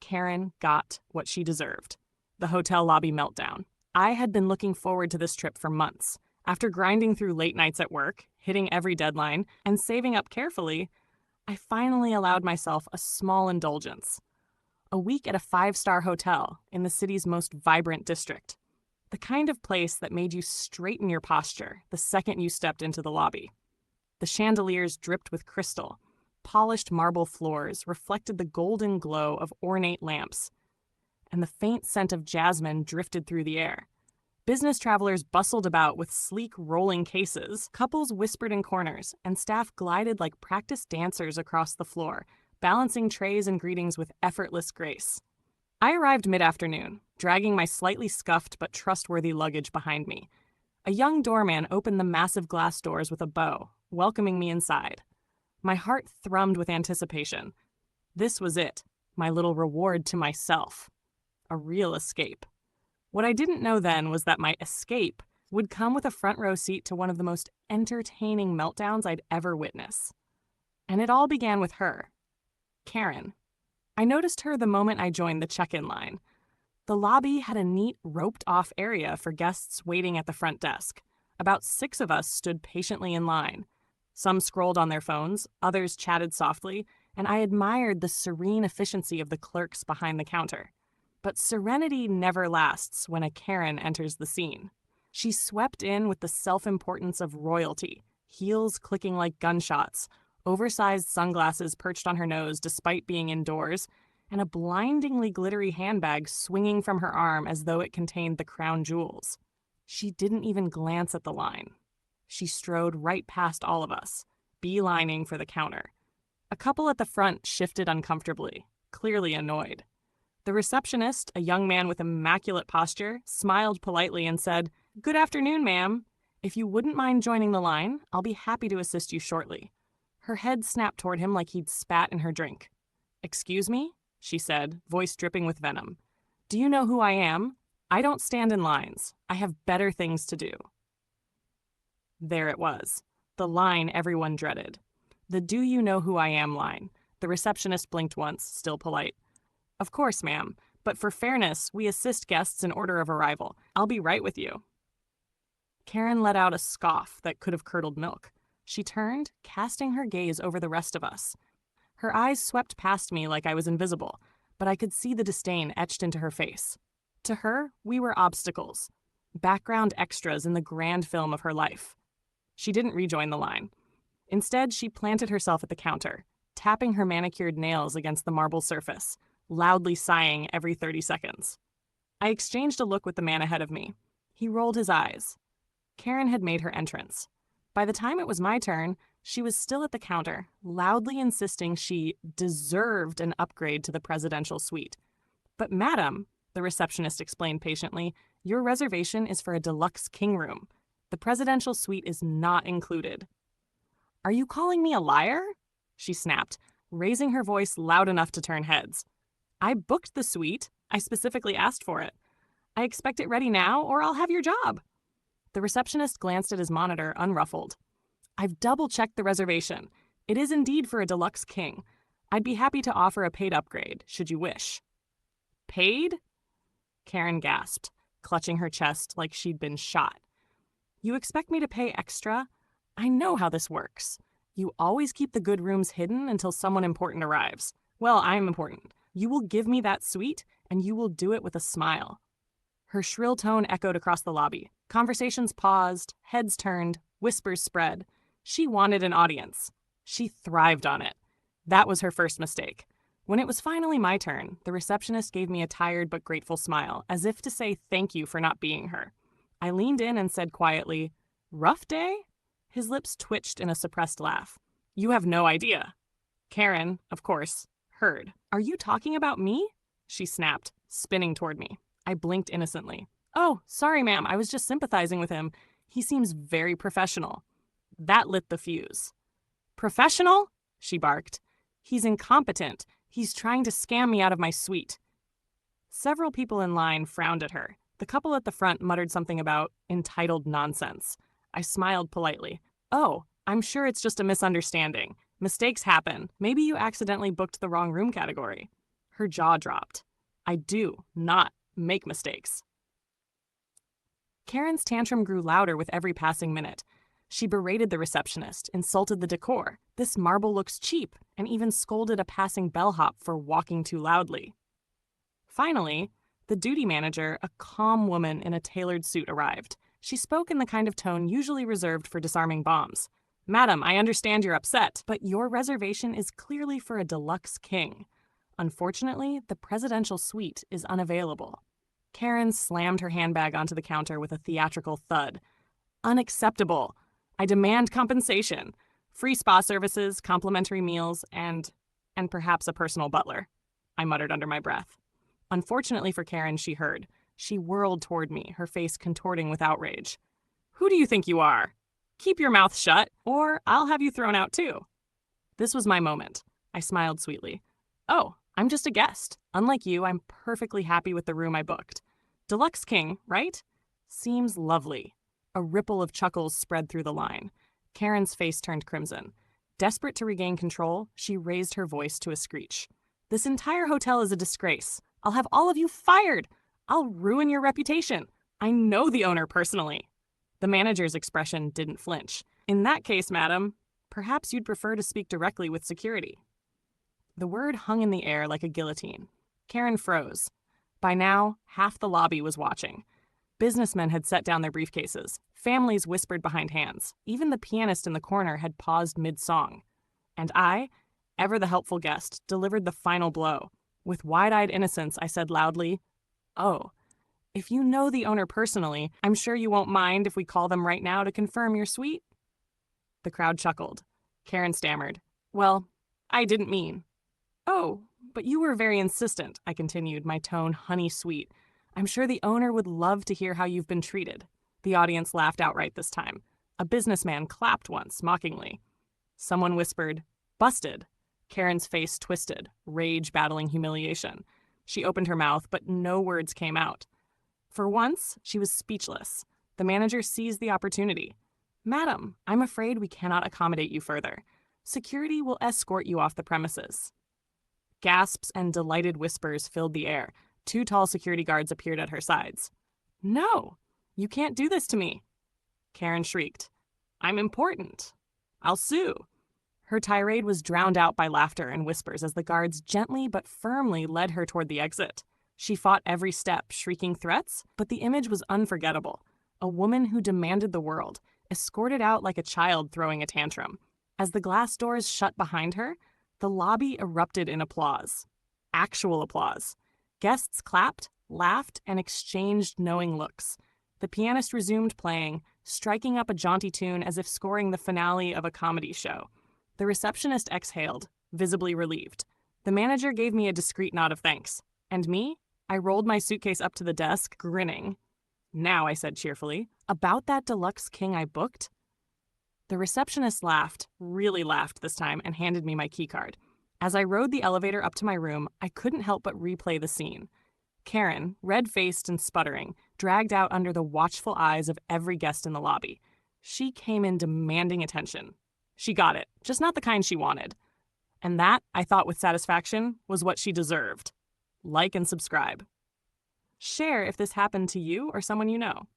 Karen got what she deserved. The hotel lobby meltdown. I had been looking forward to this trip for months. After grinding through late nights at work, hitting every deadline, and saving up carefully, I finally allowed myself a small indulgence. A week at a 5-star hotel in the city's most vibrant district. The kind of place that made you straighten your posture the second you stepped into the lobby. The chandeliers dripped with crystal. Polished marble floors reflected the golden glow of ornate lamps, and the faint scent of jasmine drifted through the air. Business travelers bustled about with sleek rolling cases, couples whispered in corners, and staff glided like practiced dancers across the floor, balancing trays and greetings with effortless grace. I arrived mid-afternoon, dragging my slightly scuffed but trustworthy luggage behind me. A young doorman opened the massive glass doors with a bow, welcoming me inside. My heart thrummed with anticipation. This was it, my little reward to myself. A real escape. What I didn't know then was that my escape would come with a front row seat to one of the most entertaining meltdowns I'd ever witness. And it all began with her, Karen. I noticed her the moment I joined the check-in line. The lobby had a neat, roped-off area for guests waiting at the front desk. About 6 of us stood patiently in line. Some scrolled on their phones, others chatted softly, and I admired the serene efficiency of the clerks behind the counter. But serenity never lasts when a Karen enters the scene. She swept in with the self-importance of royalty, heels clicking like gunshots, oversized sunglasses perched on her nose despite being indoors, and a blindingly glittery handbag swinging from her arm as though it contained the crown jewels. She didn't even glance at the line. She strode right past all of us, beelining for the counter. A couple at the front shifted uncomfortably, clearly annoyed. The receptionist, a young man with immaculate posture, smiled politely and said, "Good afternoon, ma'am. If you wouldn't mind joining the line, I'll be happy to assist you shortly." Her head snapped toward him like he'd spat in her drink. "Excuse me?" she said, voice dripping with venom. "Do you know who I am? I don't stand in lines. I have better things to do." There it was, the line everyone dreaded. The "do you know who I am" line. The receptionist blinked once, still polite. "Of course, ma'am, but for fairness, we assist guests in order of arrival. I'll be right with you." Karen let out a scoff that could have curdled milk. She turned, casting her gaze over the rest of us. Her eyes swept past me like I was invisible, but I could see the disdain etched into her face. To her, we were obstacles, background extras in the grand film of her life. She didn't rejoin the line. Instead, she planted herself at the counter, tapping her manicured nails against the marble surface, loudly sighing every 30 seconds. I exchanged a look with the man ahead of me. He rolled his eyes. Karen had made her entrance. By the time it was my turn, she was still at the counter, loudly insisting she deserved an upgrade to the presidential suite. "But madam," the receptionist explained patiently, "your reservation is for a deluxe king room. The presidential suite is not included." "Are you calling me a liar?" she snapped, raising her voice loud enough to turn heads. "I booked the suite. I specifically asked for it. I expect it ready now, or I'll have your job." The receptionist glanced at his monitor, unruffled. "I've double-checked the reservation. It is indeed for a deluxe king. I'd be happy to offer a paid upgrade, should you wish." "Paid?" Karen gasped, clutching her chest like she'd been shot. "You expect me to pay extra? I know how this works. You always keep the good rooms hidden until someone important arrives. Well, I'm important. You will give me that suite, and you will do it with a smile." Her shrill tone echoed across the lobby. Conversations paused, heads turned, whispers spread. She wanted an audience. She thrived on it. That was her first mistake. When it was finally my turn, the receptionist gave me a tired but grateful smile, as if to say thank you for not being her. I leaned in and said quietly, "Rough day?" His lips twitched in a suppressed laugh. "You have no idea." Karen, of course, heard. "Are you talking about me?" she snapped, spinning toward me. I blinked innocently. "Oh, sorry, ma'am, I was just sympathizing with him. He seems very professional." That lit the fuse. "Professional?" she barked. "He's incompetent. He's trying to scam me out of my suite." Several people in line frowned at her. The couple at the front muttered something about entitled nonsense. I smiled politely. "Oh, I'm sure it's just a misunderstanding. Mistakes happen. Maybe you accidentally booked the wrong room category." Her jaw dropped. I do not make mistakes. Karen's tantrum grew louder with every passing minute. She berated the receptionist, insulted the decor. This marble looks cheap, and even scolded a passing bellhop for walking too loudly. Finally, the duty manager, a calm woman in a tailored suit, arrived. She spoke in the kind of tone usually reserved for disarming bombs. "Madam, I understand you're upset, but your reservation is clearly for a deluxe king. Unfortunately, the presidential suite is unavailable." Karen slammed her handbag onto the counter with a theatrical thud. "Unacceptable. I demand compensation. Free spa services, complimentary meals, and perhaps a personal butler," I muttered under my breath. Unfortunately for Karen, she heard. She whirled toward me, her face contorting with outrage. "Who do you think you are? Keep your mouth shut, or I'll have you thrown out too." This was my moment. I smiled sweetly. "Oh, I'm just a guest. Unlike you, I'm perfectly happy with the room I booked. Deluxe king, right? Seems lovely." A ripple of chuckles spread through the line. Karen's face turned crimson. Desperate to regain control, she raised her voice to a screech. "This entire hotel is a disgrace. I'll have all of you fired. I'll ruin your reputation. I know the owner personally." The manager's expression didn't flinch. "In that case, madam, perhaps you'd prefer to speak directly with security." The word hung in the air like a guillotine. Karen froze. By now, half the lobby was watching. Businessmen had set down their briefcases. Families whispered behind hands. Even the pianist in the corner had paused mid-song. And I, ever the helpful guest, delivered the final blow. With wide-eyed innocence, I said loudly, "Oh, if you know the owner personally, I'm sure you won't mind if we call them right now to confirm your suite?" The crowd chuckled. Karen stammered, "Well, I didn't mean." "Oh, but you were very insistent," I continued, my tone honey-sweet. "I'm sure the owner would love to hear how you've been treated." The audience laughed outright this time. A businessman clapped once, mockingly. Someone whispered, "Busted." Karen's face twisted, rage battling humiliation. She opened her mouth, but no words came out. For once, she was speechless. The manager seized the opportunity. "Madam, I'm afraid we cannot accommodate you further. Security will escort you off the premises." Gasps and delighted whispers filled the air. 2 tall security guards appeared at her sides. "No, you can't do this to me." Karen shrieked, "I'm important. I'll sue." Her tirade was drowned out by laughter and whispers as the guards gently but firmly led her toward the exit. She fought every step, shrieking threats, but the image was unforgettable. A woman who demanded the world, escorted out like a child throwing a tantrum. As the glass doors shut behind her, the lobby erupted in applause. Actual applause. Guests clapped, laughed, and exchanged knowing looks. The pianist resumed playing, striking up a jaunty tune as if scoring the finale of a comedy show. The receptionist exhaled, visibly relieved. The manager gave me a discreet nod of thanks. And me? I rolled my suitcase up to the desk, grinning. "Now," I said cheerfully, "about that deluxe king I booked?" The receptionist laughed, really laughed this time, and handed me my keycard. As I rode the elevator up to my room, I couldn't help but replay the scene. Karen, red-faced and sputtering, dragged out under the watchful eyes of every guest in the lobby. She came in demanding attention. She got it, just not the kind she wanted. And that, I thought with satisfaction, was what she deserved. Like and subscribe. Share if this happened to you or someone you know.